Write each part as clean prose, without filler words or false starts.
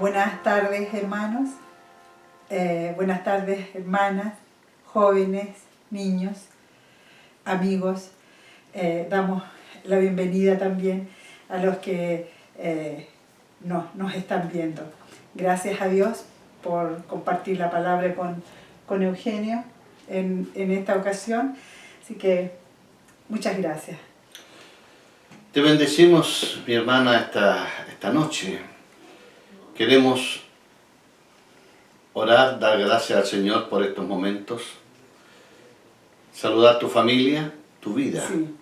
Buenas tardes, hermanos, buenas tardes, hermanas, jóvenes, niños, amigos. Damos la bienvenida también a los que nos están viendo. Gracias a Dios por compartir la palabra con Eugenio en esta ocasión. Así que muchas gracias. Te bendecimos, mi hermana, esta noche. Queremos orar, dar gracias al Señor por estos momentos, saludar tu familia, tu vida. Sí.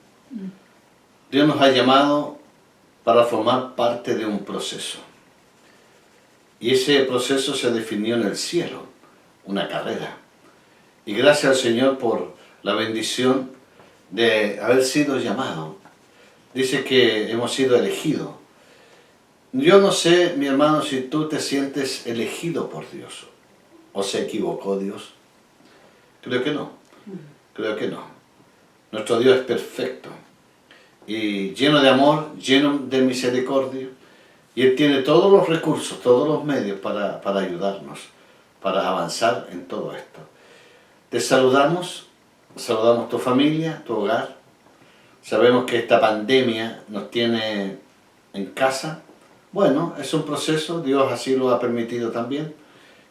Dios nos ha llamado para formar parte de un proceso. Y ese proceso se definió en el cielo, una carrera. Y gracias al Señor por la bendición de haber sido llamado. Dice que hemos sido elegidos. Yo no sé, mi hermano, si tú te sientes elegido por Dios o se equivocó Dios. Creo que no. Creo que no. Nuestro Dios es perfecto y lleno de amor, lleno de misericordia. Y Él tiene todos los recursos, todos los medios para ayudarnos, para avanzar en todo esto. Te saludamos tu familia, tu hogar. Sabemos que esta pandemia nos tiene en casa. Bueno, es un proceso, Dios así lo ha permitido también.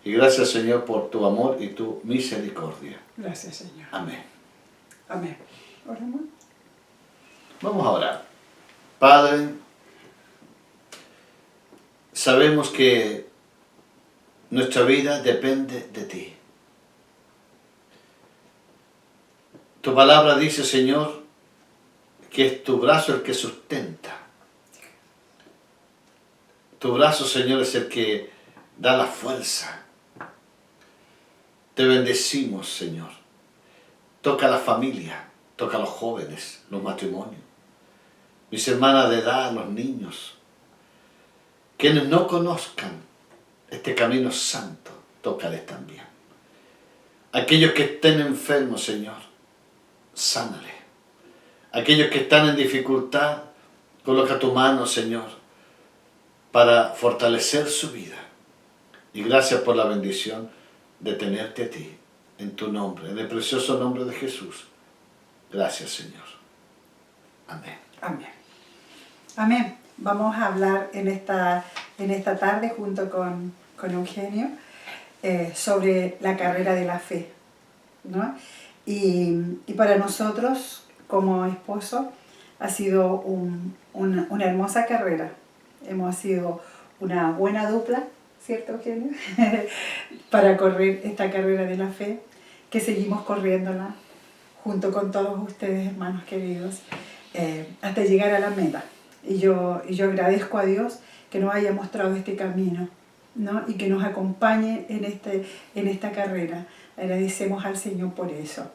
Y gracias, Señor, por tu amor y tu misericordia. Gracias, Señor. Amén. Amén. Oremos. Vamos a orar. Padre, sabemos que nuestra vida depende de ti. Tu palabra dice, Señor, que es tu brazo el que sustenta. Tu brazo, Señor, es el que da la fuerza. Te bendecimos, Señor. Toca a la familia, toca a los jóvenes, los matrimonios, mis hermanas de edad, los niños. Quienes no conozcan este camino santo, tócales también. Aquellos que estén enfermos, Señor, sánales. Aquellos que están en dificultad, coloca tu mano, Señor, para fortalecer su vida. Y gracias por la bendición de tenerte a ti, en tu nombre, en el precioso nombre de Jesús. Gracias, Señor. Amén. Amén. Amén. Vamos a hablar en esta tarde junto con Eugenio sobre la carrera de la fe, ¿no? Y para nosotros, como esposo, ha sido una hermosa carrera. Hemos sido una buena dupla, ¿cierto, Eugenio? Para correr esta carrera de la fe, que seguimos corriéndola junto con todos ustedes, hermanos queridos, hasta llegar a la meta. Y yo agradezco a Dios que nos haya mostrado este camino, ¿no? Y que nos acompañe en esta carrera. Agradecemos al Señor por eso.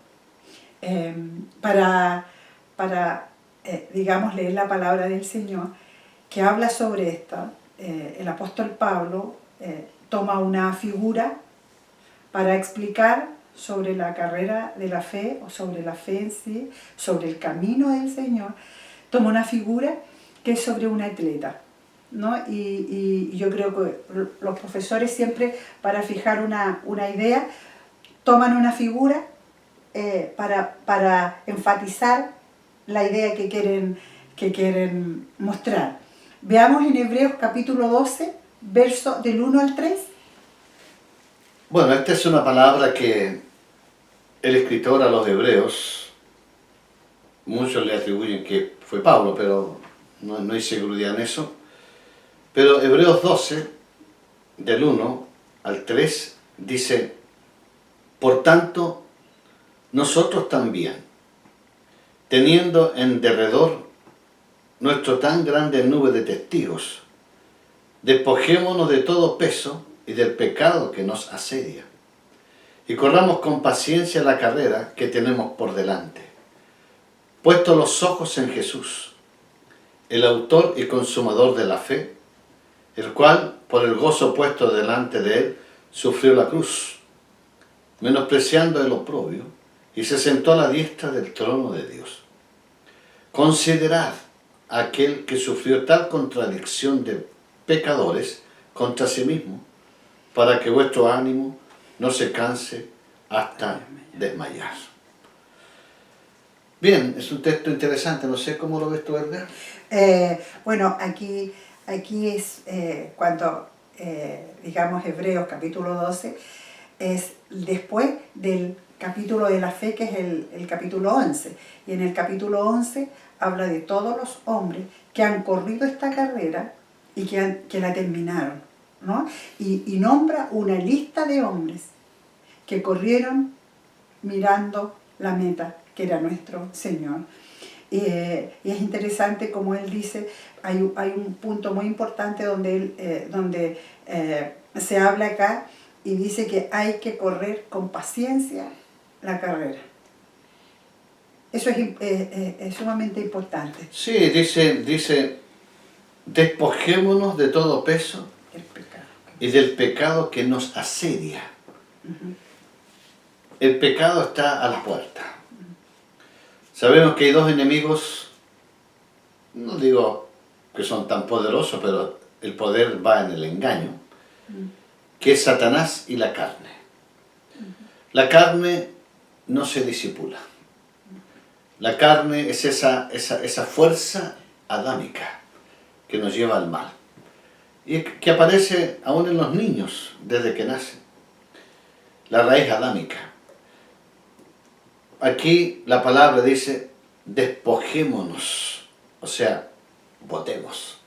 Digamos, leer la palabra del Señor, que habla sobre esto. El apóstol Pablo toma una figura para explicar sobre la carrera de la fe, o sobre la fe en sí, sobre el camino del Señor. Toma una figura que es sobre un atleta, ¿no? Y yo creo que los profesores siempre, para fijar una idea, toman una figura para enfatizar la idea que quieren mostrar. Veamos en Hebreos capítulo 12, verso del 1 al 3. Bueno, esta es una palabra que el escritor a los hebreos, muchos le atribuyen que fue Pablo, pero no hay seguridad en eso. Pero Hebreos 12, del 1 al 3, dice: por tanto, nosotros también, teniendo en derredor nuestro tan grande nube de testigos, despojémonos de todo peso y del pecado que nos asedia, y corramos con paciencia la carrera que tenemos por delante, puestos los ojos en Jesús, el autor y consumador de la fe, el cual, por el gozo puesto delante de él, sufrió la cruz, menospreciando el oprobio, y se sentó a la diestra del trono de Dios. Considerad a aquel que sufrió tal contradicción de pecadores contra sí mismo, para que vuestro ánimo no se canse hasta desmayar. Bien, es un texto interesante, no sé cómo lo ves tú, Edgar. Bueno, aquí es cuando, digamos, Hebreos capítulo 12, es después del capítulo de la fe, que es el capítulo 11. Y en el capítulo 11 habla de todos los hombres que han corrido esta carrera y que la terminaron, ¿no? Y nombra una lista de hombres que corrieron mirando la meta, que era nuestro Señor. Y es interesante como él dice, hay un punto muy importante donde se habla acá y dice que hay que correr con paciencia la carrera. Eso es sumamente importante. Sí, dice, despojémonos de todo peso El pecado. y del pecado que nos asedia. El pecado está a la puerta. Sabemos que hay dos enemigos, no digo que son tan poderosos, pero el poder va en el engaño, que es Satanás y la carne. La carne no se disipula. La carne es esa fuerza adámica que nos lleva al mal. Y que aparece aún en los niños desde que nacen. La raíz adámica. Aquí la palabra dice, despojémonos, o sea, botemos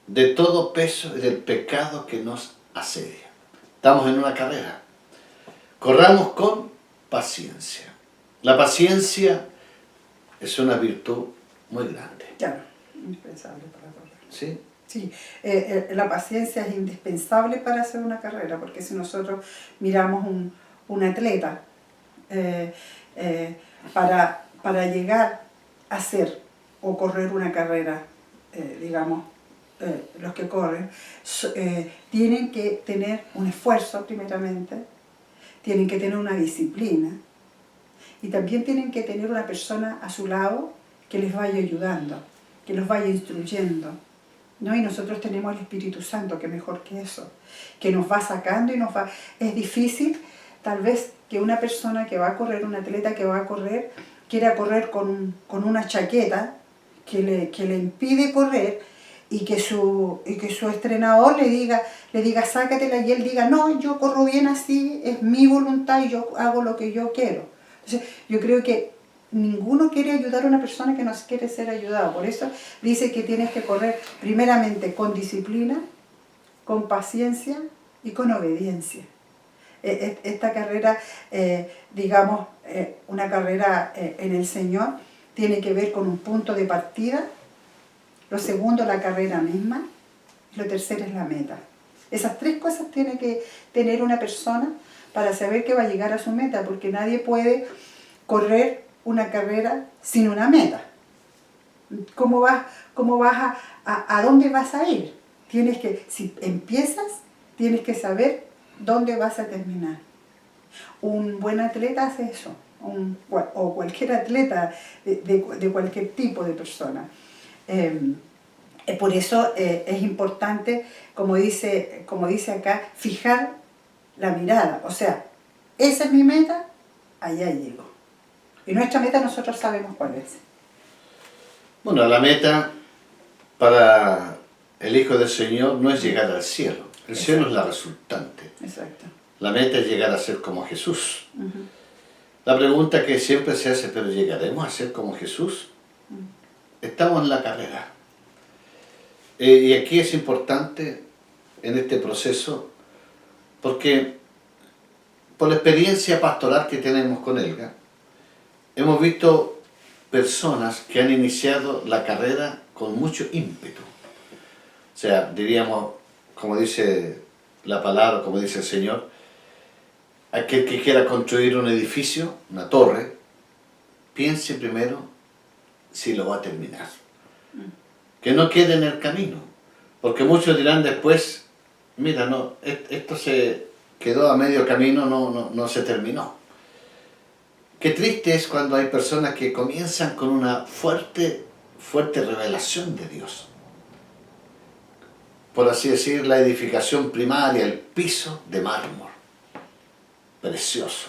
de todo peso y del pecado que nos asedia. Estamos en una carrera. Corramos con paciencia. La paciencia es una virtud muy grande. Claro, indispensable para correr. ¿Sí? Sí, la paciencia es indispensable para hacer una carrera, porque si nosotros miramos un atleta, para llegar a hacer o correr una carrera, digamos, los que corren, tienen que tener un esfuerzo primeramente, tienen que tener una disciplina y también tienen que tener una persona a su lado que les vaya ayudando, que los vaya instruyendo, ¿no? Y nosotros tenemos el Espíritu Santo, que mejor que eso, que nos va sacando y nos va... Es difícil, tal vez, que una persona que va a correr, un atleta que va a correr, quiera correr con una chaqueta que le impide correr y que su entrenador le diga sácatela, y él diga no, yo corro bien así, es mi voluntad y yo hago lo que yo quiero. Entonces, yo creo que ninguno quiere ayudar a una persona que no quiere ser ayudado. Por eso dice que tienes que correr primeramente con disciplina, con paciencia y con obediencia. Esta carrera, digamos, una carrera en el Señor, tiene que ver con un punto de partida. Lo segundo, la carrera misma. Y lo tercero es la meta. Esas tres cosas tiene que tener una persona para saber que va a llegar a su meta, porque nadie puede correr una carrera sin una meta. ¿Cómo vas a dónde vas a ir? Si empiezas, tienes que saber dónde vas a terminar. Un buen atleta hace eso, o cualquier atleta de cualquier tipo de persona. Por eso es importante, como dice acá, fijar la mirada. O sea, esa es mi meta, allá llego. Y nuestra meta nosotros sabemos cuál es. Bueno, la meta para el Hijo del Señor no es llegar al cielo. El cielo es la resultante. Exacto. La meta es llegar a ser como Jesús. Uh-huh. La pregunta que siempre se hace, ¿pero llegaremos a ser como Jesús? Estamos en la carrera. Y aquí es importante en este proceso, porque por la experiencia pastoral que tenemos con Elga, hemos visto personas que han iniciado la carrera con mucho ímpetu. O sea, diríamos, como dice la palabra, como dice el Señor, aquel que quiera construir un edificio, una torre, piense primero si lo va a terminar. Que no quede en el camino. Porque muchos dirán después, mira, no, esto se quedó a medio camino, no se terminó. Qué triste es cuando hay personas que comienzan con una fuerte revelación de Dios. por así decir, la edificación primaria, el piso de mármol. Precioso.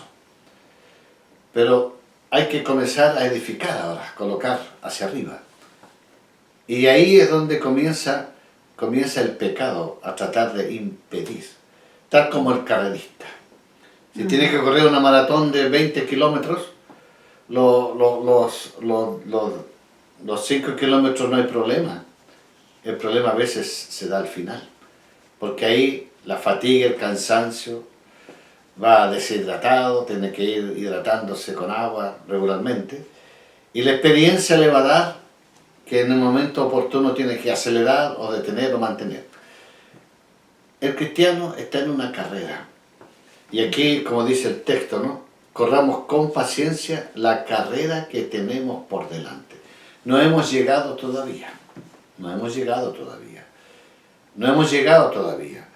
Pero hay que comenzar a edificar ahora, colocar hacia arriba. Y ahí es donde comienza el pecado a tratar de impedir. Tal como el carrerista. Si tiene que correr una maratón de 20 kilómetros, los 5 kilómetros no hay problema. El problema a veces se da al final. Porque ahí la fatiga, el cansancio, va deshidratado, tiene que ir hidratándose con agua regularmente. Y la experiencia le va a dar que en el momento oportuno tiene que acelerar o detener o mantener. El cristiano está en una carrera. Y aquí, como dice el texto, ¿no? Corramos con paciencia la carrera que tenemos por delante. No hemos llegado todavía. No hemos llegado todavía. No hemos llegado todavía.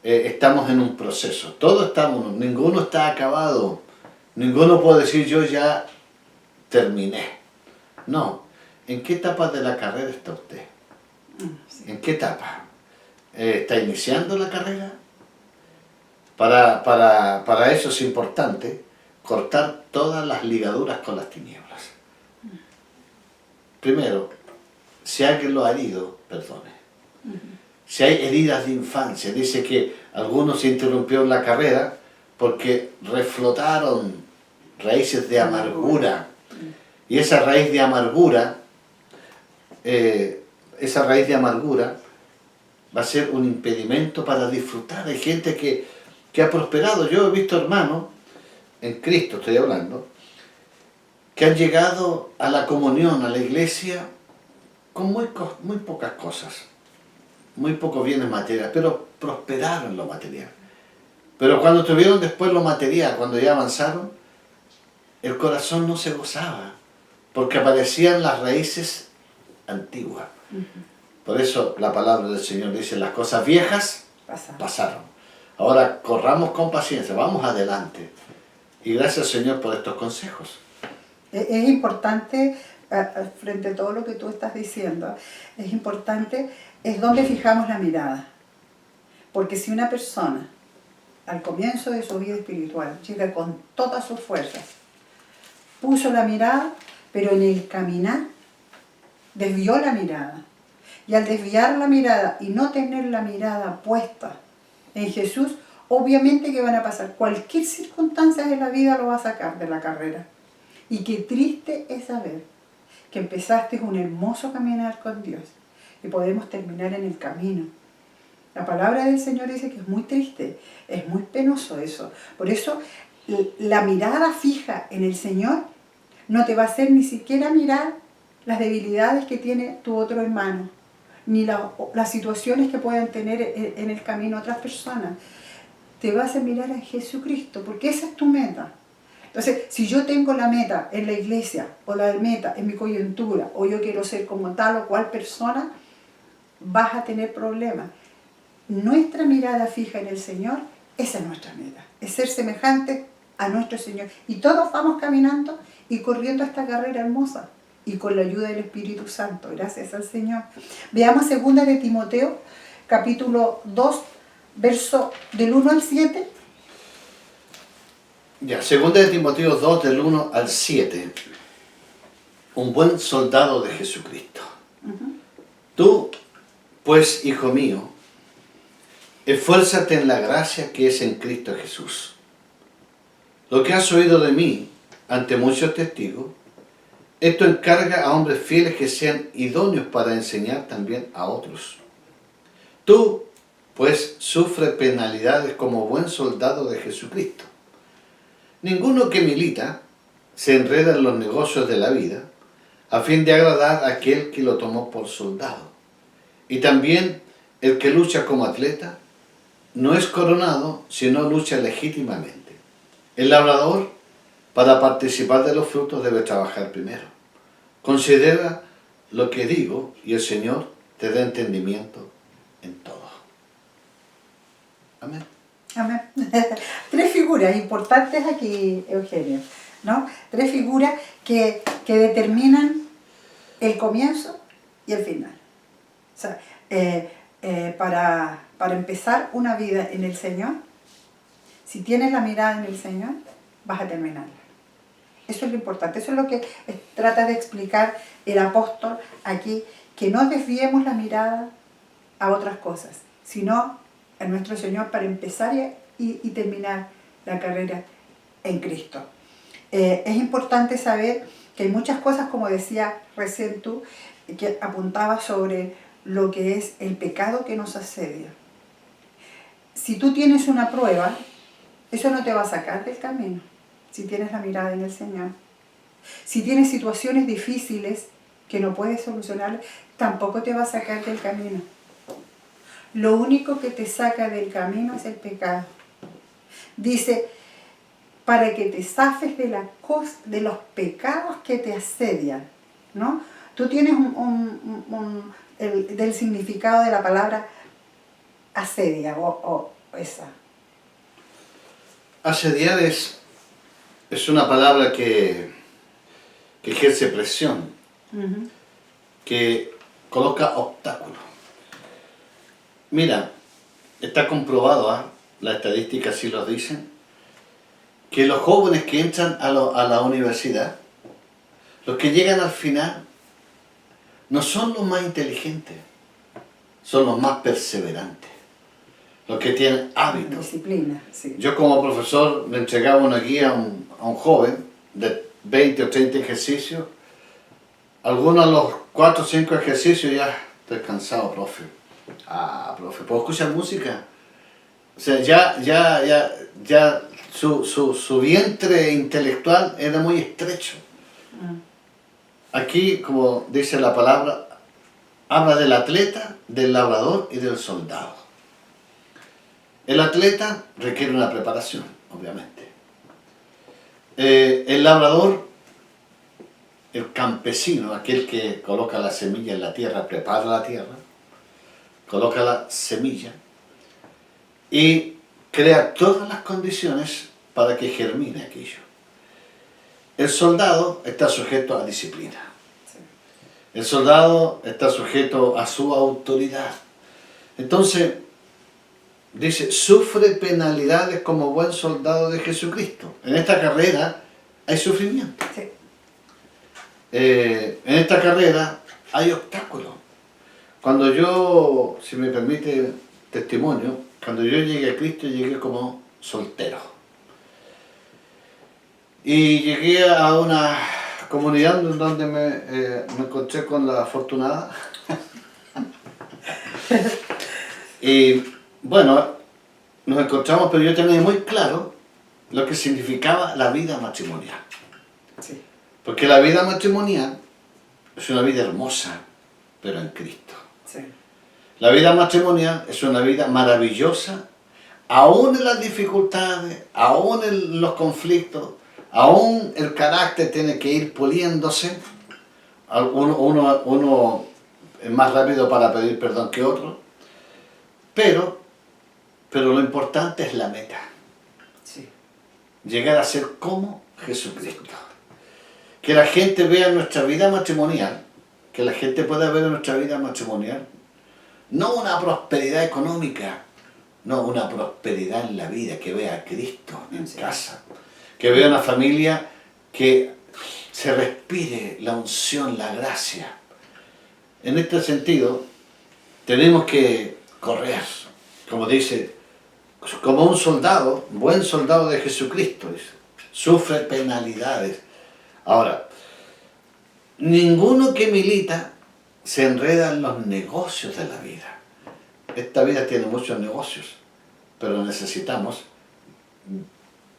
Estamos en un proceso. Todos estamos, ninguno está acabado. Ninguno puede decir yo ya terminé. No. ¿En qué etapa de la carrera está usted? ¿En qué etapa? ¿Está iniciando la carrera? Para eso es importante cortar todas las ligaduras con las tinieblas. Primero, si alguien lo ha herido, perdone. Si hay heridas de infancia, dice que algunos se interrumpieron la carrera porque reflotaron raíces de amargura. Y esa raíz de amargura va a ser un impedimento para disfrutar. Hay gente que ha prosperado. Yo he visto hermanos, en Cristo estoy hablando, que han llegado a la comunión, a la iglesia, con muy pocas cosas, muy pocos bienes materiales, pero prosperaron en lo material. Pero cuando tuvieron después lo material, cuando ya avanzaron, el corazón no se gozaba, porque aparecían las raíces antiguas. Por eso la palabra del Señor dice, las cosas viejas pasaron. Ahora corramos con paciencia, vamos adelante. Y gracias, Señor, por estos consejos. Es importante, frente a todo lo que tú estás diciendo, es importante, es donde fijamos la mirada. Porque si una persona, al comienzo de su vida espiritual, llega con todas sus fuerzas, puso la mirada, pero en el caminar desvió la mirada. Y al desviar la mirada y no tener la mirada puesta en Jesús, obviamente que van a pasar cualquier circunstancia de la vida, lo va a sacar de la carrera. Y qué triste es saber que empezaste un hermoso caminar con Dios y podemos terminar en el camino. La palabra del Señor dice que es muy triste, es muy penoso eso. Por eso la mirada fija en el Señor no te va a hacer ni siquiera mirar las debilidades que tiene tu otro hermano, ni las situaciones que puedan tener en el camino otras personas. Te vas a mirar a Jesucristo, porque esa es tu meta. Entonces, si yo tengo la meta en la iglesia, o la meta en mi coyuntura, o yo quiero ser como tal o cual persona, vas a tener problemas. Nuestra mirada fija en el Señor, esa es nuestra meta, es ser semejante a nuestro Señor. Y todos vamos caminando y corriendo esta carrera hermosa, y con la ayuda del Espíritu Santo, gracias al Señor. Veamos 2 de Timoteo, capítulo 2, verso del 1 al 7. Ya, 2 de Timoteo 2, del 1 al 7. Un buen soldado de Jesucristo. Tú, pues, hijo mío, esfuérzate en la gracia que es en Cristo Jesús. Lo que has oído de mí ante muchos testigos, esto encarga a hombres fieles que sean idóneos para enseñar también a otros. Tú, pues, sufre penalidades como buen soldado de Jesucristo. Ninguno que milita se enreda en los negocios de la vida a fin de agradar a aquel que lo tomó por soldado. Y también el que lucha como atleta no es coronado, sino lucha legítimamente. El labrador, para participar de los frutos, debe trabajar primero. Considera lo que digo y el Señor te da entendimiento en todo. Amén. Amén. 3 figuras importantes aquí, Eugenio, ¿no? 3 figuras que determinan el comienzo y el final. O sea, para empezar una vida en el Señor, si tienes la mirada en el Señor, vas a terminarla. Eso es lo importante, eso es lo que trata de explicar el apóstol aquí, que no desviemos la mirada a otras cosas, sino a nuestro Señor para empezar y terminar la carrera en Cristo. Es importante saber que hay muchas cosas, como decía recién tú, que apuntaba sobre lo que es el pecado que nos asedia. Si tú tienes una prueba, eso no te va a sacar del camino, si tienes la mirada en el Señor. Si tienes situaciones difíciles que no puedes solucionar, tampoco te va a sacar del camino. Lo único que te saca del camino es el pecado. Dice, para que te zafes de los pecados que te asedian, ¿no? Tú tienes del significado de la palabra asedia o esa. Asediar es una palabra que ejerce presión, que coloca obstáculos. Mira, está comprobado, las estadísticas sí lo dicen, que los jóvenes que entran a la universidad, los que llegan al final, no son los más inteligentes, son los más perseverantes, los que tienen hábitos. Disciplina, sí. Yo como profesor le entregaba una guía a un joven de 20 o 30 ejercicios. Algunos de los 4 o 5 ejercicios ya estoy cansado, profe. Profe, ¿puedo escuchar música? O sea, ya su vientre intelectual era muy estrecho. Aquí, como dice la palabra, habla del atleta, del labrador y del soldado. El atleta requiere una preparación, obviamente. El labrador, el campesino, aquel que coloca la semilla en la tierra, prepara la tierra, coloca la semilla y crea todas las condiciones para que germine aquello. El soldado está sujeto a disciplina. El soldado está sujeto a su autoridad. Entonces, dice, sufre penalidades como buen soldado de Jesucristo. En esta carrera hay sufrimiento. Sí. En esta carrera hay obstáculos. Cuando yo, si me permite testimonio, cuando yo llegué a Cristo, llegué como soltero. Y llegué a una comunidad donde me encontré con la afortunada. Y bueno, nos encontramos, pero yo tenía muy claro lo que significaba la vida matrimonial. Sí. Porque la vida matrimonial es una vida hermosa, pero en Cristo. Sí. La vida matrimonial es una vida maravillosa, aún en las dificultades, aún en los conflictos, aún el carácter tiene que ir puliéndose. Uno es más rápido para pedir perdón que otro, pero lo importante es la meta. Sí. Llegar a ser como Jesucristo. Que la gente vea nuestra vida matrimonial, que la gente pueda ver en nuestra vida matrimonial, no una prosperidad económica, no, una prosperidad en la vida, que vea a Cristo en casa, que vea una familia que se respire la unción, la gracia. En este sentido, tenemos que correr, como dice, como un soldado, buen soldado de Jesucristo, dice, sufre penalidades. Ahora, ninguno que milita se enreda en los negocios de la vida. Esta vida tiene muchos negocios, pero necesitamos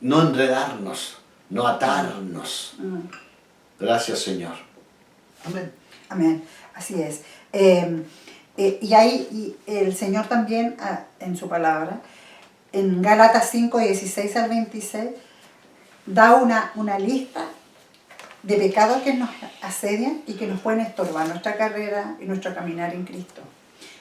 no enredarnos, no atarnos. Gracias, Señor. Amén. Amén, así es. Y ahí el Señor también, en su palabra, en Gálatas 5, 16 al 26, da una lista de pecados que nos asedian y que nos pueden estorbar nuestra carrera y nuestro caminar en Cristo,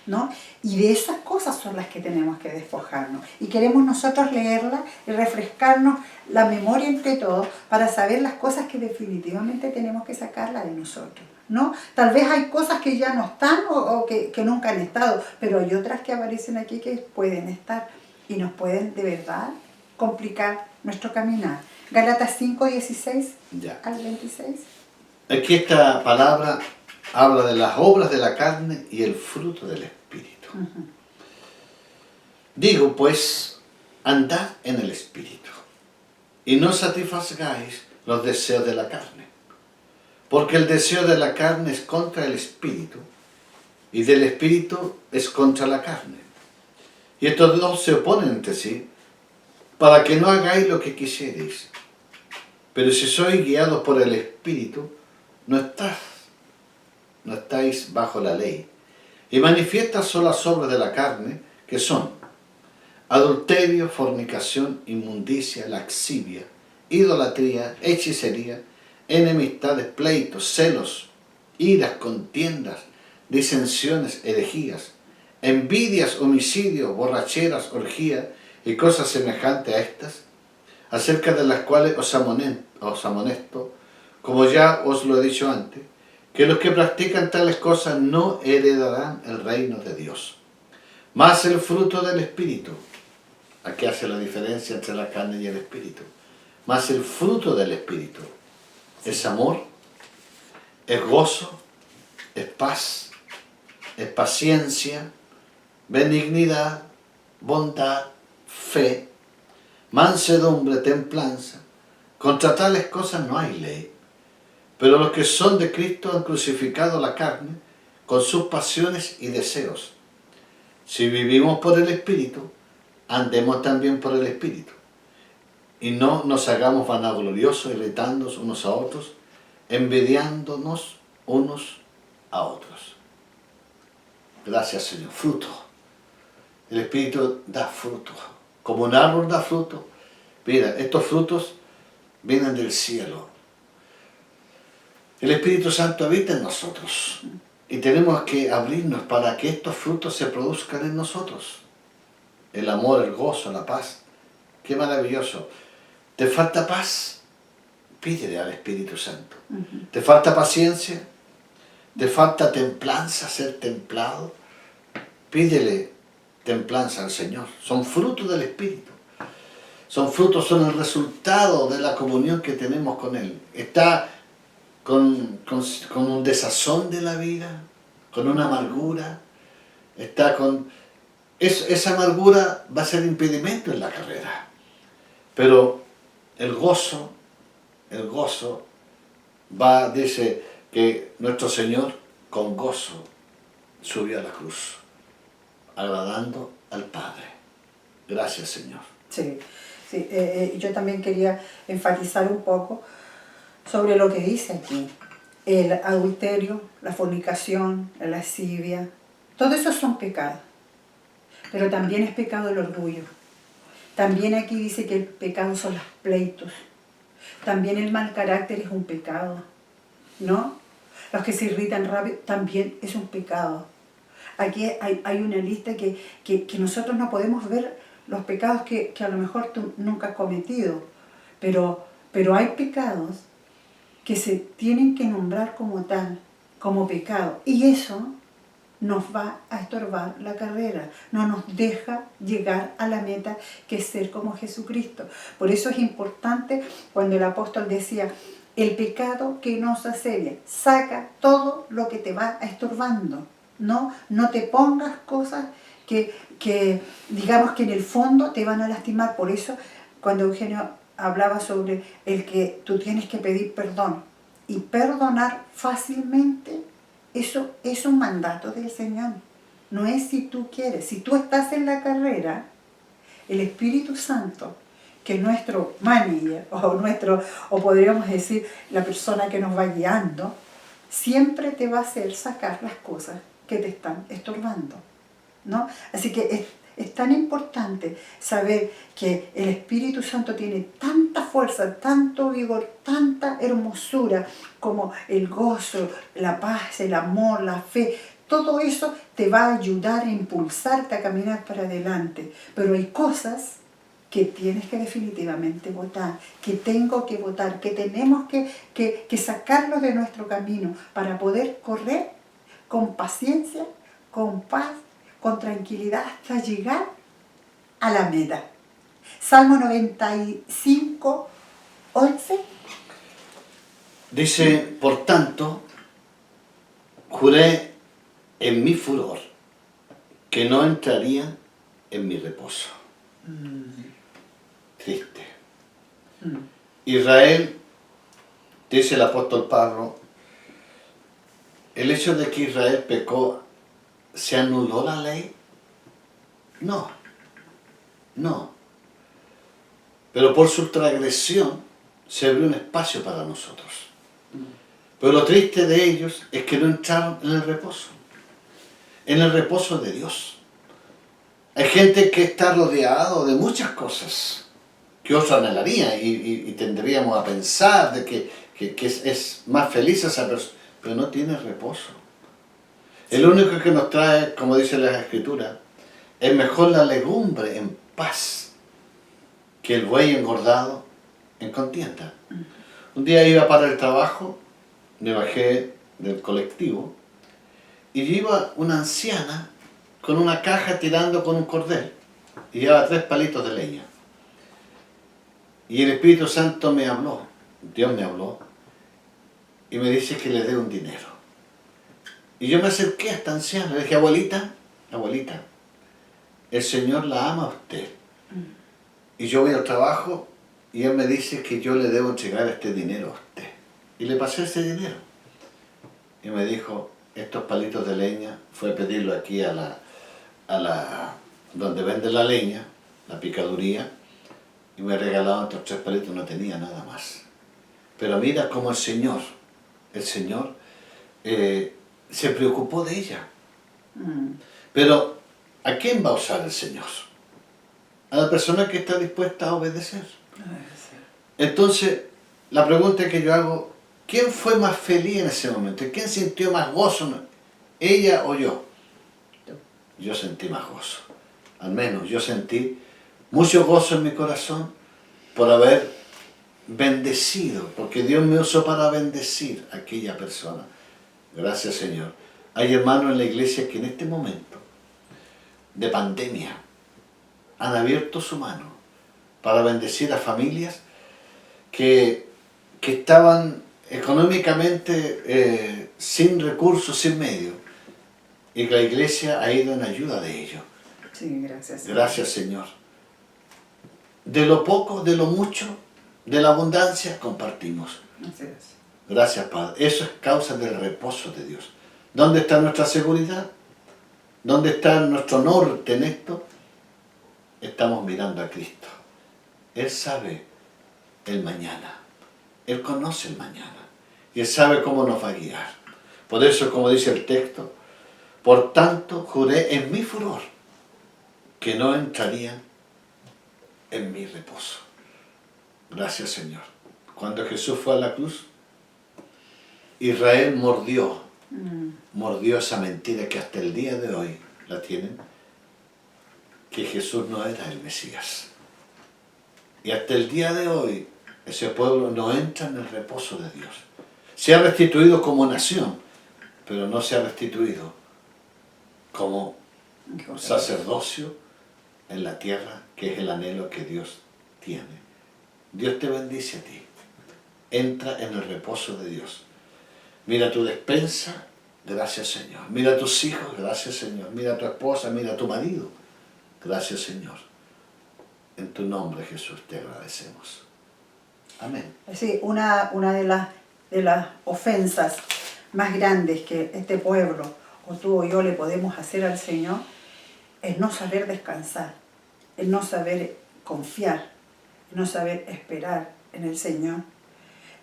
¿no? Y de esas cosas son las que tenemos que despojarnos. Y queremos nosotros leerlas y refrescarnos la memoria entre todos para saber las cosas que definitivamente tenemos que sacarlas de nosotros. ¿no? Tal vez hay cosas que ya no están o que nunca han estado, pero hay otras que aparecen aquí que pueden estar y nos pueden de verdad complicar nuestro caminar. Gálatas 5, 16 Ya. al 26. Aquí esta palabra habla de las obras de la carne y el fruto del Espíritu. Digo, pues, andad en el Espíritu, y no satisfagáis los deseos de la carne, porque el deseo de la carne es contra el Espíritu, y del Espíritu es contra la carne. Y estos dos se oponen entre sí, para que no hagáis lo que quisierais. Pero si sois guiados por el Espíritu, no estáis bajo la ley. Y manifiestas son las obras de la carne, que son adulterio, fornicación, inmundicia, laxivia, idolatría, hechicería, enemistades, pleitos, celos, iras, contiendas, disensiones, herejías, envidias, homicidios, borracheras, orgías y cosas semejantes a estas, acerca de las cuales os amonesto, como ya os lo he dicho antes, que los que practican tales cosas no heredarán el reino de Dios. Mas el fruto del Espíritu, aquí hace la diferencia entre la carne y el Espíritu, mas el fruto del Espíritu es amor, es gozo, es paz, es paciencia, benignidad, bondad, fe, mansedumbre, templanza. Contra tales cosas no hay ley. Pero los que son de Cristo han crucificado la carne con sus pasiones y deseos. Si vivimos por el Espíritu, andemos también por el Espíritu. Y no nos hagamos vanagloriosos, irritándonos unos a otros, envidiándonos unos a otros. Gracias, Señor. Fruto. El Espíritu da fruto. Como un árbol da fruto. Mira, estos frutos vienen del cielo. El Espíritu Santo habita en nosotros. Y tenemos que abrirnos para que estos frutos se produzcan en nosotros. El amor, el gozo, la paz. Qué maravilloso. ¿Te falta paz? Pídele al Espíritu Santo. ¿Te falta paciencia? ¿Te falta templanza, ser templado? Pídele templanza al Señor. Son frutos del Espíritu. Son frutos, son el resultado de la comunión que tenemos con Él. Está con un desazón de la vida, con una amargura. Está con... esa amargura va a ser impedimento en la carrera. Pero el gozo dice que nuestro Señor con gozo subió a la cruz, agradando al Padre. Gracias, Señor. Sí, sí. Yo también quería enfatizar un poco sobre lo que dice aquí. El adulterio, la fornicación, la lascivia, todo eso son pecados. Pero también es pecado el orgullo. También aquí dice que el pecado son los pleitos. También el mal carácter es un pecado, ¿no? Los que se irritan rápido también es un pecado. Aquí hay una lista que nosotros no podemos ver los pecados que a lo mejor tú nunca has cometido. Pero hay pecados que se tienen que nombrar como tal, como pecado. Y eso nos va a estorbar la carrera, no nos deja llegar a la meta que es ser como Jesucristo. Por eso es importante cuando el apóstol decía, el pecado que nos asedia, saca todo lo que te va estorbando. No te pongas cosas que digamos que en el fondo te van a lastimar. Por eso cuando Eugenio hablaba sobre el que tú tienes que pedir perdón y perdonar fácilmente, eso es un mandato del Señor. No es si tú quieres. Si tú estás en la carrera, el Espíritu Santo, que es nuestro manager, o podríamos decir la persona que nos va guiando, siempre te va a hacer sacar las cosas que te están estorbando, ¿no? Así que es tan importante saber que el Espíritu Santo tiene tanta fuerza, tanto vigor, tanta hermosura como el gozo, la paz, el amor, la fe. Todo eso te va a ayudar a impulsarte a caminar para adelante. Pero hay cosas que tienes que definitivamente votar, que tengo que votar, que tenemos que sacarlo de nuestro camino para poder correr con paciencia, con paz, con tranquilidad hasta llegar a la meta. Salmo 95, 11. Dice, por tanto, juré en mi furor que no entraría en mi reposo. Triste. Israel, dice el apóstol Pablo, el hecho de que Israel pecó, ¿se anuló la ley? No, no. Pero por su transgresión se abrió un espacio para nosotros. Pero lo triste de ellos es que no entraron en el reposo de Dios. Hay gente que está rodeado de muchas cosas que otros anhelarían y tendríamos a pensar de que es más feliz esa persona, pero no tiene reposo. El único que nos trae, como dice la Escritura, es mejor la legumbre en paz que el buey engordado en contienda. Un día iba para el trabajo, me bajé del colectivo y iba una anciana con una caja tirando con un cordel y llevaba 3 palitos de leña. Y el Espíritu Santo me habló, Dios me habló, y me dice que le dé un dinero. Y yo me acerqué a esta anciana, le dije, abuelita, abuelita, el Señor la ama a usted. Y yo voy al trabajo y Él me dice que yo le debo entregar este dinero a usted. Y le pasé ese dinero. Y me dijo, estos palitos de leña, fue a pedirlo aquí a la donde vende la leña, la picaduría, y me regalaban estos 3 palitos, no tenía nada más. Pero mira cómo el Señor se preocupó de ella. Pero, ¿a quién va a usar el Señor? A la persona que está dispuesta a obedecer. Entonces, la pregunta que yo hago, ¿quién fue más feliz en ese momento? ¿Quién sintió más gozo? ¿Ella o yo? Yo sentí más gozo. Al menos yo sentí mucho gozo en mi corazón por haber bendecido, porque Dios me usó para bendecir a aquella persona. Gracias, Señor. Hay hermanos en la iglesia que en este momento de pandemia han abierto su mano para bendecir a familias que estaban económicamente sin recursos, sin medios, y que la iglesia ha ido en ayuda de ellos. Sí, gracias. Gracias, Señor. De lo poco, de lo mucho, de la abundancia, compartimos. Así es. Gracias, Padre. Eso es causa del reposo de Dios. ¿Dónde está nuestra seguridad? ¿Dónde está nuestro norte en esto? Estamos mirando a Cristo. Él sabe el mañana. Él conoce el mañana. Y Él sabe cómo nos va a guiar. Por eso, como dice el texto, por tanto juré en mi furor que no entrarían en mi reposo. Gracias, Señor. Cuando Jesús fue a la cruz, Israel mordió esa mentira que hasta el día de hoy la tienen, que Jesús no era el Mesías. Y hasta el día de hoy ese pueblo no entra en el reposo de Dios. Se ha restituido como nación, pero no se ha restituido como sacerdocio en la tierra, que es el anhelo que Dios tiene. Dios te bendice a ti. Entra en el reposo de Dios. Mira tu despensa, gracias, Señor. Mira a tus hijos, gracias, Señor. Mira a tu esposa, mira a tu marido, gracias, Señor. En tu nombre, Jesús, te agradecemos. Amén. Sí, una de las ofensas más grandes que este pueblo, o tú o yo, le podemos hacer al Señor, es no saber descansar, el no saber confiar, el no saber esperar en el Señor.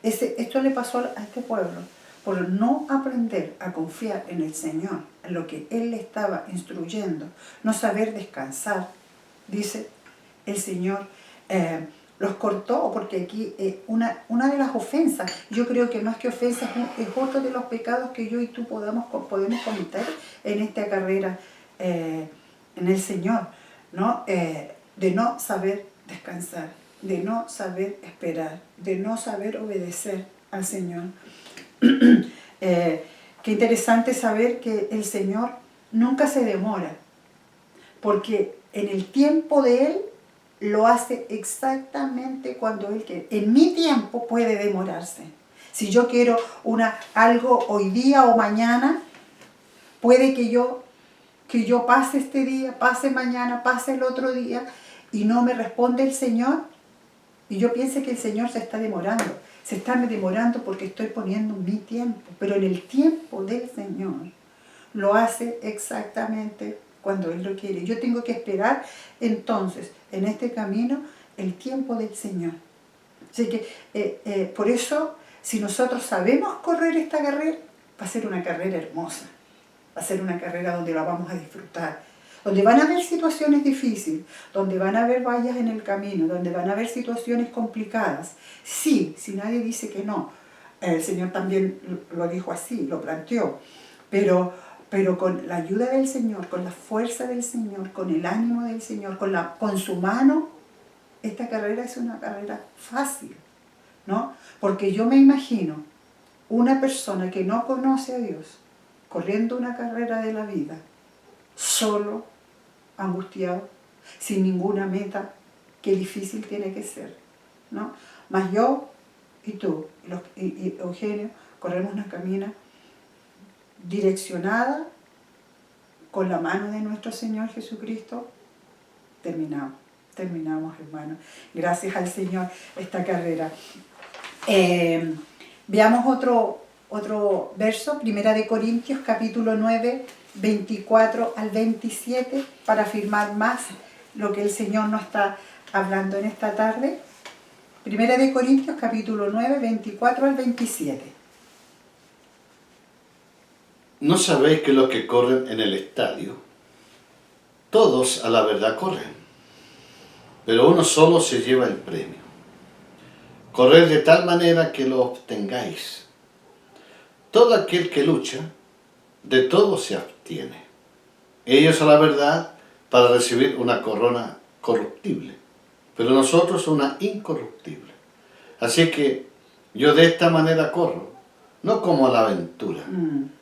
Esto le pasó a este pueblo por no aprender a confiar en el Señor, en lo que Él le estaba instruyendo, no saber descansar. Dice el Señor, los cortó, porque aquí una de las ofensas, yo creo que más que ofensas es otro de los pecados que yo y tú podemos cometer en esta carrera en el Señor, ¿no? De no saber descansar, de no saber esperar, de no saber obedecer al Señor. Qué interesante saber que el Señor nunca se demora, porque en el tiempo de Él lo hace exactamente cuando Él quiere. En mi tiempo puede demorarse. Si yo quiero algo hoy día o mañana, puede que yo pase este día, pase mañana, pase el otro día y no me responde el Señor y yo pienso que el Señor se está demorando. Se está demorando porque estoy poniendo mi tiempo, pero en el tiempo del Señor lo hace exactamente cuando Él lo quiere. Yo tengo que esperar entonces en este camino el tiempo del Señor. Así que por eso, si nosotros sabemos correr esta carrera, va a ser una carrera hermosa. Va a ser una carrera donde la vamos a disfrutar, donde van a haber situaciones difíciles, donde van a haber vallas en el camino, donde van a haber situaciones complicadas. Sí, si nadie dice que no. El Señor también lo dijo así, lo planteó. Pero con la ayuda del Señor, con la fuerza del Señor, con el ánimo del Señor, con su mano, esta carrera es una carrera fácil, ¿no? Porque yo me imagino una persona que no conoce a Dios corriendo una carrera de la vida, solo, angustiado, sin ninguna meta, qué difícil tiene que ser, ¿no? Mas yo y tú y Eugenio corremos una camina direccionada con la mano de nuestro Señor Jesucristo. Terminamos, hermano. Gracias al Señor esta carrera. Veamos otro verso, 1 Corintios capítulo 9, 24 al 27, para afirmar más lo que el Señor nos está hablando en esta tarde. 1 Corintios capítulo 9, 24 al 27. ¿No sabéis que los que corren en el estadio, todos a la verdad corren, pero uno solo se lleva el premio? Corred de tal manera que lo obtengáis. Todo aquel que lucha, de todo se abstiene. Ellos a la verdad para recibir una corona corruptible, pero nosotros una incorruptible. Así que yo de esta manera corro, no como a la aventura.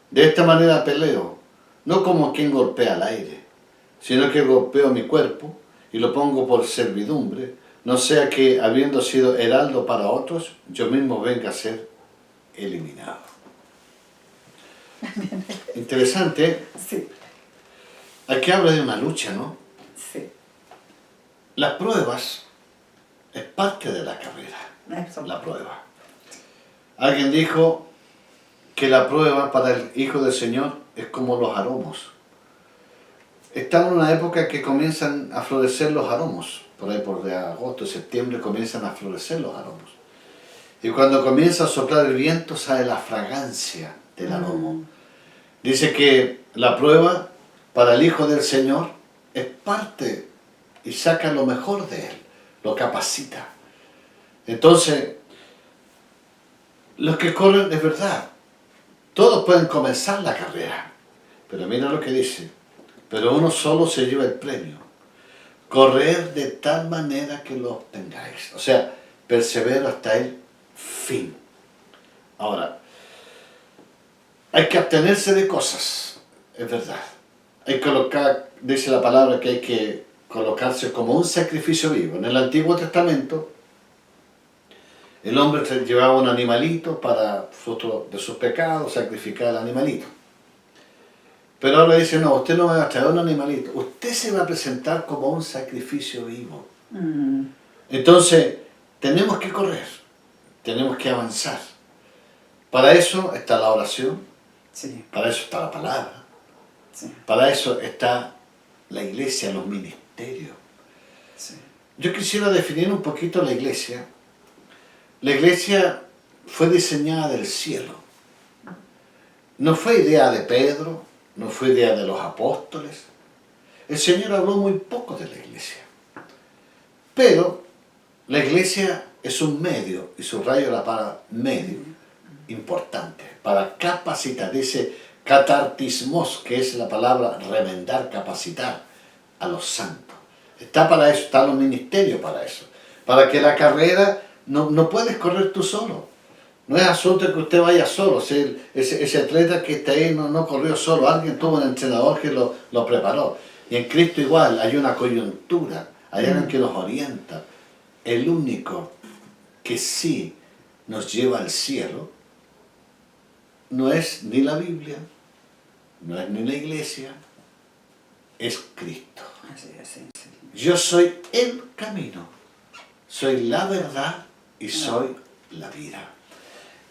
De esta manera peleo, no como quien golpea al aire, sino que golpeo mi cuerpo y lo pongo por servidumbre, no sea que, habiendo sido heraldo para otros, yo mismo venga a ser eliminado. Interesante, ¿eh? Sí. Aquí habla de una lucha, ¿no? Sí. Las pruebas es parte de la carrera, la prueba. Alguien dijo que la prueba para el Hijo del Señor es como los aromos. Estamos en una época que comienzan a florecer los aromos. Por ahí por de agosto, septiembre comienzan a florecer los aromos. Y cuando comienza a soplar el viento sale la fragancia del aromo. Dice que la prueba para el Hijo del Señor es parte y saca lo mejor de él, lo capacita. Entonces, los que corren es verdad, todos pueden comenzar la carrera, pero mira lo que dice, pero uno solo se lleva el premio. Correr de tal manera que lo obtengáis. O sea, persevero hasta el fin. Ahora, hay que abstenerse de cosas, es verdad. Hay que colocar, dice la palabra, que hay que colocarse como un sacrificio vivo. En el Antiguo Testamento, el hombre llevaba un animalito para fruto de sus pecados, sacrificar al animalito. Pero ahora dice, no, usted no me va a traer un animalito, usted se va a presentar como un sacrificio vivo. Entonces, tenemos que correr, tenemos que avanzar. Para eso está la oración, Sí. para eso está la palabra, Sí. para eso está la iglesia, los ministerios. Sí. Yo quisiera definir un poquito la iglesia. La iglesia fue diseñada del cielo. No fue idea de Pedro, no fue idea de los apóstoles. El Señor habló muy poco de la iglesia. Pero la iglesia es un medio, y subrayo la palabra medio, importante, para capacitar. Dice catartismos, que es la palabra remendar, capacitar a los santos. Está para eso, están los ministerios para eso. Para que la carrera no puedes correr tú solo. No es asunto que usted vaya solo. Ese atleta que está ahí no corrió solo. Alguien tuvo un entrenador que lo preparó. Y en Cristo igual hay una coyuntura. Hay alguien que nos orienta. El único que sí nos lleva al cielo no es ni la Biblia, no es ni la iglesia, es Cristo. Así es, sí, sí. Yo soy el camino, soy la verdad y soy la vida.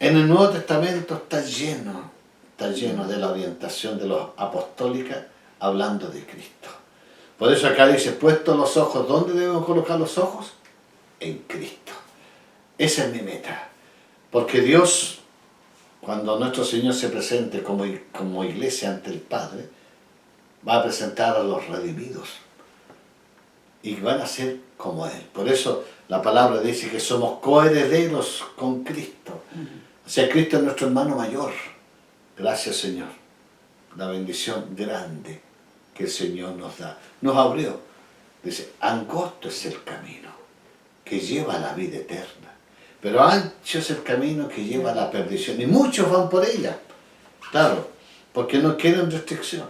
En el Nuevo Testamento está lleno de la orientación de los apostólica hablando de Cristo. Por eso acá dice, puestos los ojos, ¿dónde debemos colocar los ojos? En Cristo. Esa es mi meta. Porque Dios, cuando nuestro Señor se presente como iglesia ante el Padre, va a presentar a los redimidos. Y van a ser como Él. Por eso la palabra dice que somos coherederos con Cristo. O sea, Cristo es nuestro hermano mayor. Gracias, Señor. La bendición grande que el Señor nos da. Nos abrió. Dice, angosto es el camino que lleva a la vida eterna. Pero ancho es el camino que lleva a la perdición. Y muchos van por ella. Claro, porque no quieren restricción.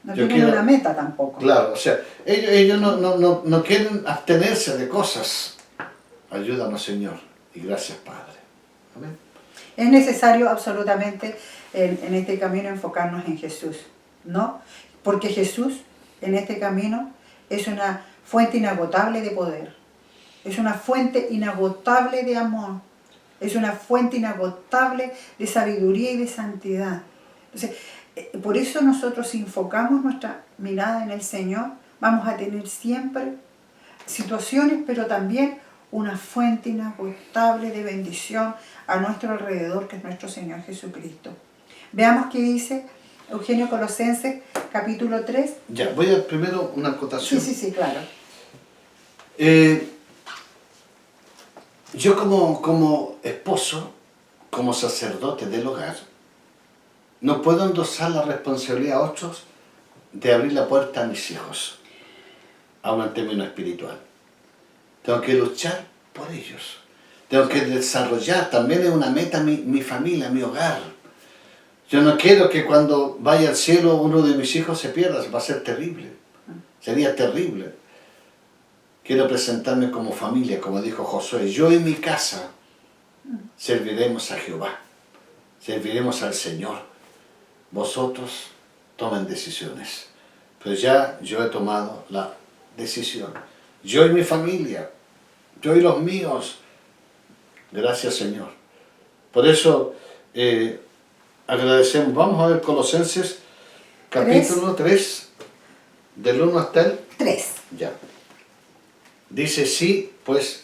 No tienen una meta tampoco. Claro, o sea, ellos no quieren abstenerse de cosas. Ayúdanos, Señor. Y gracias, Padre. Amén. Es necesario absolutamente en este camino enfocarnos en Jesús, ¿no? Porque Jesús en este camino es una fuente inagotable de poder, es una fuente inagotable de amor, es una fuente inagotable de sabiduría y de santidad. Entonces, por eso nosotros si enfocamos nuestra mirada en el Señor, vamos a tener siempre situaciones, pero también una fuente inagotable de bendición a nuestro alrededor, que es nuestro Señor Jesucristo. Veamos qué dice Eugenio Colosenses, capítulo 3. Ya, voy a primero una acotación. Sí, claro. Yo como esposo, como sacerdote del hogar, no puedo endosar la responsabilidad a otros de abrir la puerta a mis hijos, aún en términos espiritual. Tengo que luchar por ellos. Tengo que desarrollar, también es una meta mi familia, mi hogar. Yo no quiero que cuando vaya al cielo uno de mis hijos se pierda, va a ser terrible. Sería terrible. Quiero presentarme como familia, como dijo Josué. Yo y mi casa serviremos a Jehová, serviremos al Señor. Vosotros tomen decisiones. Pero ya yo he tomado la decisión. Yo y mi familia, yo y los míos. Gracias, Señor. Por eso agradecemos. Vamos a ver Colosenses capítulo 3, del 1 hasta el 3. Ya. Dice, sí, pues,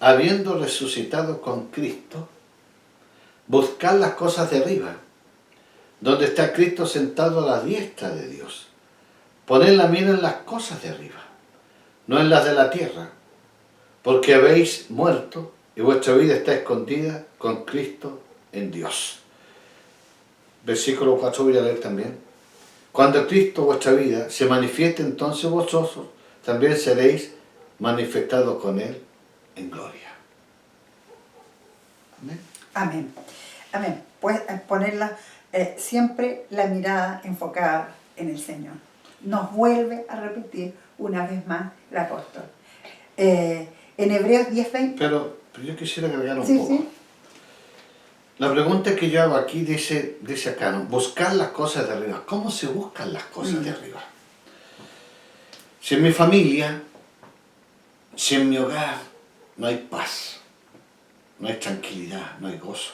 habiendo resucitado con Cristo, buscad las cosas de arriba, donde está Cristo sentado a la diestra de Dios. Poned la mira en las cosas de arriba, no en las de la tierra, porque habéis muerto y vuestra vida está escondida con Cristo en Dios. Versículo 4 voy a leer también. Cuando Cristo, vuestra vida, se manifieste, entonces vosotros también seréis manifestados con Él en gloria. Amén. Amén. Amén. Pues ponerla siempre la mirada enfocada en el Señor. Nos vuelve a repetir una vez más el apóstol. En Hebreos 10:20. Pero yo quisiera agregar un Sí, poco. sí. La pregunta que yo hago aquí dice acá, ¿no? Buscar las cosas de arriba. ¿Cómo se buscan las cosas de arriba? Si en mi familia, si en mi hogar no hay paz, no hay tranquilidad, no hay gozo,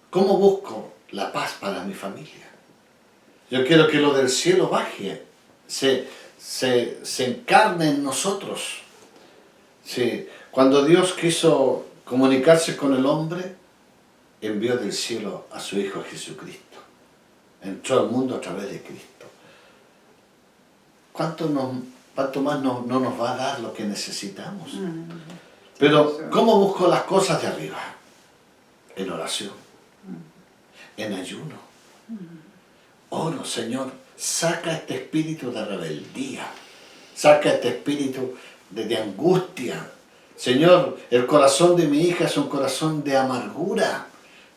¿cómo busco la paz para mi familia? Yo quiero que lo del cielo baje, se encarne en nosotros. Sí. Cuando Dios quiso comunicarse con el hombre, envió del cielo a su Hijo Jesucristo. Entró al mundo a través de Cristo. ¿Cuánto más no nos va a dar lo que necesitamos? Pero, ¿cómo busco las cosas de arriba? En oración, en ayuno. Oro, Señor, saca este espíritu de rebeldía. Saca este espíritu de angustia. Señor, el corazón de mi hija es un corazón de amargura.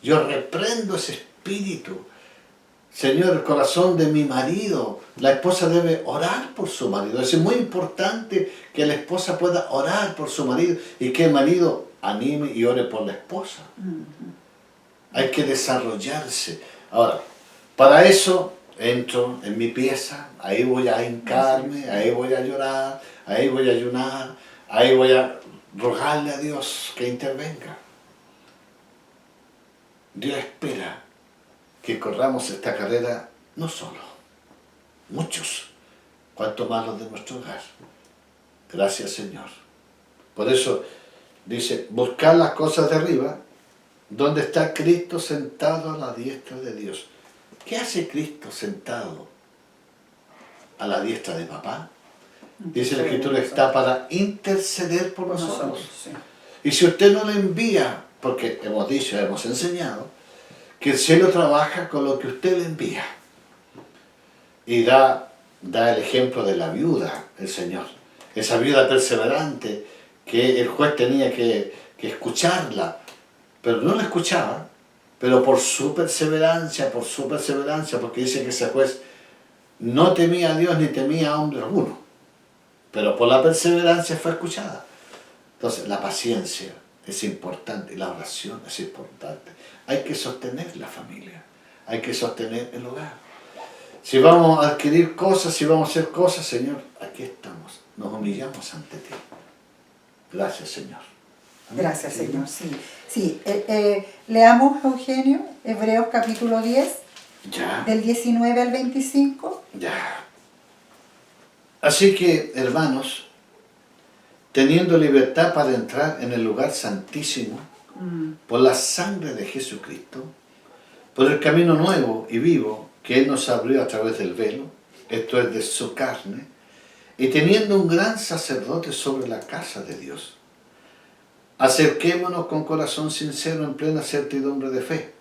Yo reprendo ese espíritu. Señor, el corazón de mi marido. La esposa debe orar por su marido. Es muy importante que la esposa pueda orar por su marido y que el marido anime y ore por la esposa. Hay que desarrollarse. Ahora, para eso entro en mi pieza, ahí voy a hincarme, ahí voy a llorar, ahí voy a ayunar, ahí voy a rogarle a Dios que intervenga. Dios espera que corramos esta carrera no solo, muchos, cuanto más los de nuestro hogar. Gracias, Señor. Por eso dice, buscar las cosas de arriba, donde está Cristo sentado a la diestra de Dios. ¿Qué hace Cristo sentado a la diestra de papá? Dice la Escritura, está para interceder por nosotros. Sí. Y si usted no le envía, porque hemos dicho, hemos enseñado, que el cielo trabaja con lo que usted le envía. Y da el ejemplo de la viuda, el Señor. Esa viuda perseverante que el juez tenía que escucharla, pero no la escuchaba, pero por su perseverancia, porque dice que ese juez no temía a Dios ni temía a hombre alguno, pero por la perseverancia fue escuchada. Entonces, la paciencia es importante, la oración es importante. Hay que sostener la familia, hay que sostener el hogar. Si vamos a adquirir cosas, si vamos a hacer cosas, Señor, aquí estamos, nos humillamos ante ti. Gracias, Señor. Amén. Gracias, Señor. Sí. Leamos, Eugenio, Hebreos capítulo 10, Ya. del 19 al 25. Ya. Así que, hermanos, teniendo libertad para entrar en el lugar santísimo, por la sangre de Jesucristo, por el camino nuevo y vivo que Él nos abrió a través del velo, esto es de su carne, y teniendo un gran sacerdote sobre la casa de Dios, acerquémonos con corazón sincero en plena certidumbre de fe,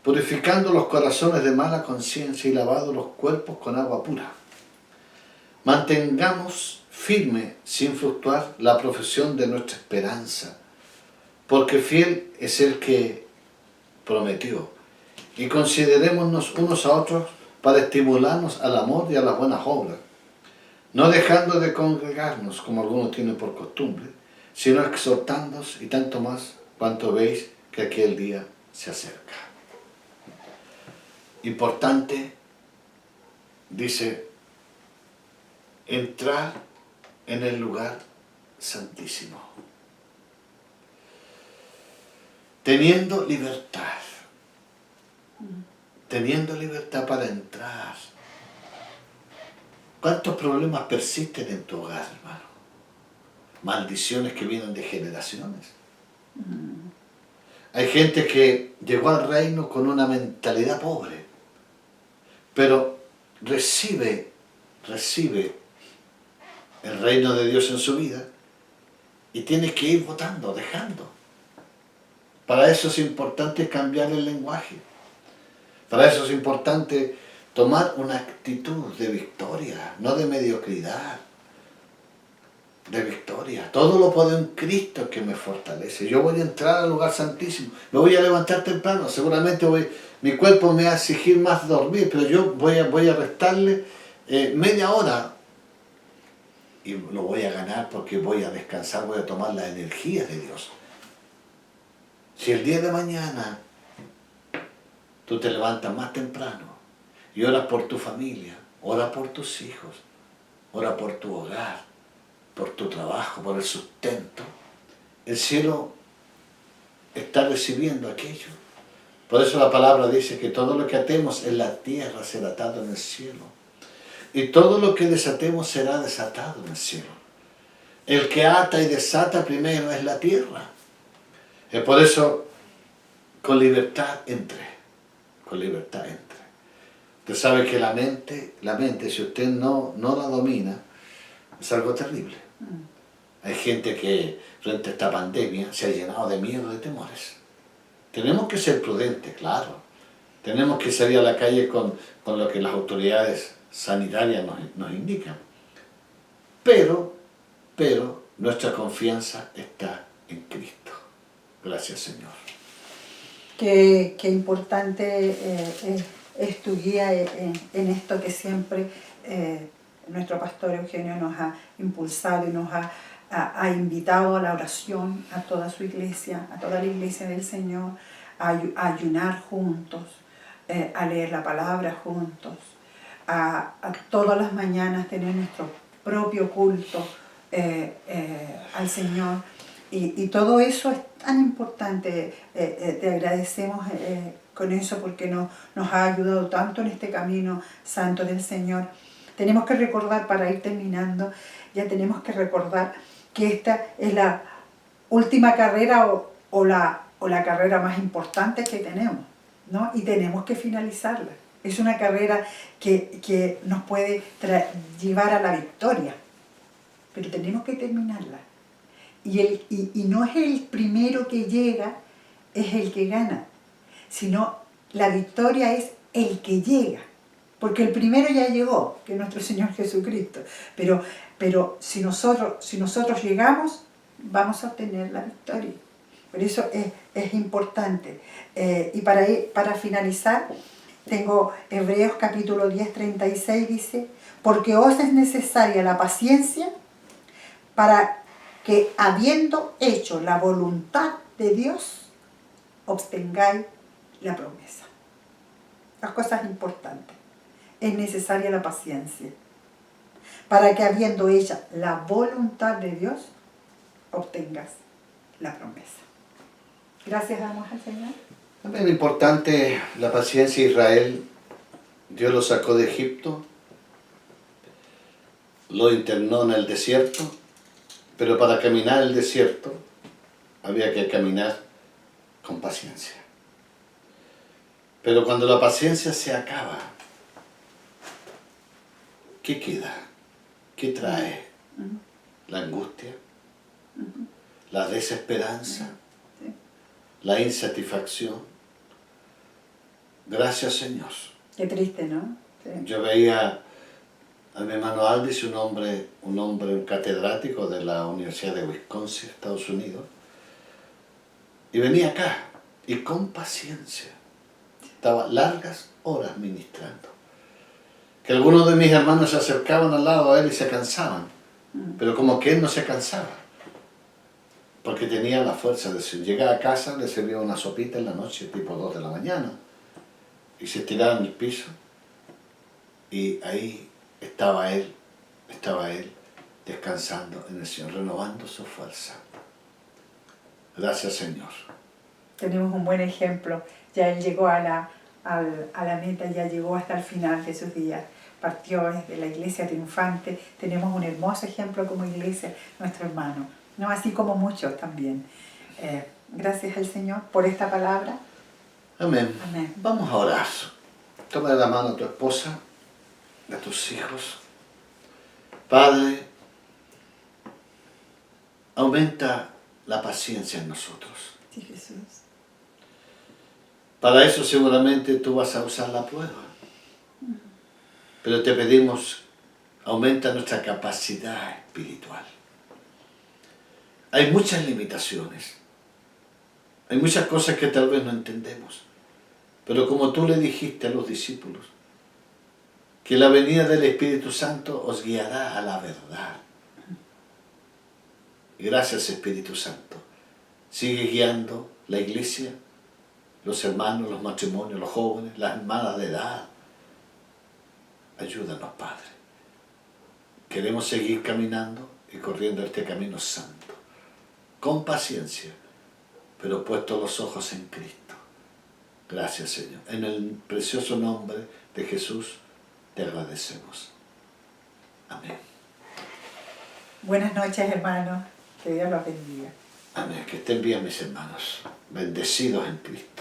purificando los corazones de mala conciencia y lavando los cuerpos con agua pura. Mantengamos firme, sin fluctuar, la profesión de nuestra esperanza, porque fiel es el que prometió. Y considerémonos unos a otros para estimularnos al amor y a las buenas obras, no dejando de congregarnos como algunos tienen por costumbre, sino exhortándonos, y tanto más cuanto veis que aquel día se acerca. Importante, dice, entrar en el lugar santísimo, teniendo libertad para entrar. ¿Cuántos problemas persisten en tu hogar, hermano? Maldiciones que vienen de generaciones. Hay gente que llegó al reino con una mentalidad pobre, pero recibe el reino de Dios en su vida y tiene que ir votando, dejando. Para eso es importante cambiar el lenguaje. Para eso es importante tomar una actitud de victoria, no de mediocridad, de victoria. Todo lo puedo en Cristo que me fortalece. Yo voy a entrar al lugar santísimo, me voy a levantar temprano, seguramente mi cuerpo me va a exigir más dormir, pero yo voy a restarle media hora y lo voy a ganar porque voy a descansar, voy a tomar la energía de Dios. Si el día de mañana tú te levantas más temprano y oras por tu familia, ora por tus hijos, ora por tu hogar, por tu trabajo, por el sustento, el cielo está recibiendo aquello. Por eso la palabra dice que todo lo que atemos en la tierra será atado en el cielo. Y todo lo que desatemos será desatado en el cielo. El que ata y desata primero es la tierra. Por eso, con libertad entre. Usted sabe que la mente, si usted no la domina, es algo terrible. Hay gente que frente a esta pandemia se ha llenado de miedo, de temores. Tenemos que ser prudentes, claro. Tenemos que salir a la calle con lo que las autoridades sanitarias nos indican. pero nuestra confianza está en Cristo. Gracias, Señor. Qué importante es tu guía en esto que siempre nuestro pastor Eugenio nos ha impulsado y nos ha invitado a la oración, a toda su iglesia, a toda la iglesia del Señor, a ayunar juntos, a leer la palabra juntos, a todas las mañanas tener nuestro propio culto al Señor. Y todo eso es tan importante. Te agradecemos con eso porque nos ha ayudado tanto en este camino santo del Señor. Tenemos que recordar, para ir terminando, ya tenemos que recordar que esta es la última carrera o la carrera más importante que tenemos, ¿no? Y tenemos que finalizarla. Es una carrera que nos puede llevar a la victoria, pero tenemos que terminarla. Y no es el primero que llega, es el que gana, sino la victoria es el que llega, porque el primero ya llegó, que es nuestro Señor Jesucristo, pero si nosotros llegamos, vamos a obtener la victoria. Por eso es importante. Y para finalizar, tengo Hebreos capítulo 10, 36, dice, porque os es necesaria la paciencia para que habiendo hecho la voluntad de Dios, obtengáis la promesa. Las cosas importantes. Es necesaria la paciencia para que habiendo hecho la voluntad de Dios, obtengas la promesa. Gracias damos al Señor. También importante la paciencia de Israel. Dios lo sacó de Egipto, lo internó en el desierto, pero para caminar el desierto había que caminar con paciencia. Pero cuando la paciencia se acaba, ¿qué queda? ¿Qué trae? La angustia, la desesperanza, la insatisfacción. Gracias, Señor. Qué triste, ¿no? Sí. Yo veía a mi hermano Aldis, un catedrático de la Universidad de Wisconsin, Estados Unidos, y venía acá, y con paciencia, estaba largas horas ministrando. Que algunos de mis hermanos se acercaban al lado a él y se cansaban, pero como que él no se cansaba, porque tenía la fuerza de decir, llegaba a casa, le servía una sopita en la noche, tipo 2 de la mañana, y se tiraba en el piso, y ahí estaba él descansando en el Señor, renovando su fuerza. Gracias, Señor. Tenemos un buen ejemplo. Ya él llegó a la meta, ya llegó hasta el final de sus días. Partió desde la iglesia triunfante. Tenemos un hermoso ejemplo como iglesia, nuestro hermano, ¿no? Así como muchos también. Gracias al Señor por esta palabra. Amén. Amén. Vamos a orar. Toma de la mano a tu esposa, a tus hijos. Padre, aumenta la paciencia en nosotros. Sí, Jesús. Para eso seguramente tú vas a usar la prueba. Pero te pedimos, aumenta nuestra capacidad espiritual. Hay muchas limitaciones. Hay muchas cosas que tal vez no entendemos. Pero como tú le dijiste a los discípulos, que la venida del Espíritu Santo os guiará a la verdad. Gracias, Espíritu Santo. Sigue guiando la iglesia, los hermanos, los matrimonios, los jóvenes, las hermanas de edad. Ayúdanos, Padre. Queremos seguir caminando y corriendo este camino santo, con paciencia, pero puestos los ojos en Cristo. Gracias, Señor. En el precioso nombre de Jesús te agradecemos. Amén. Buenas noches, hermanos. Que Dios los bendiga. Amén. Que estén bien, mis hermanos. Bendecidos en Cristo.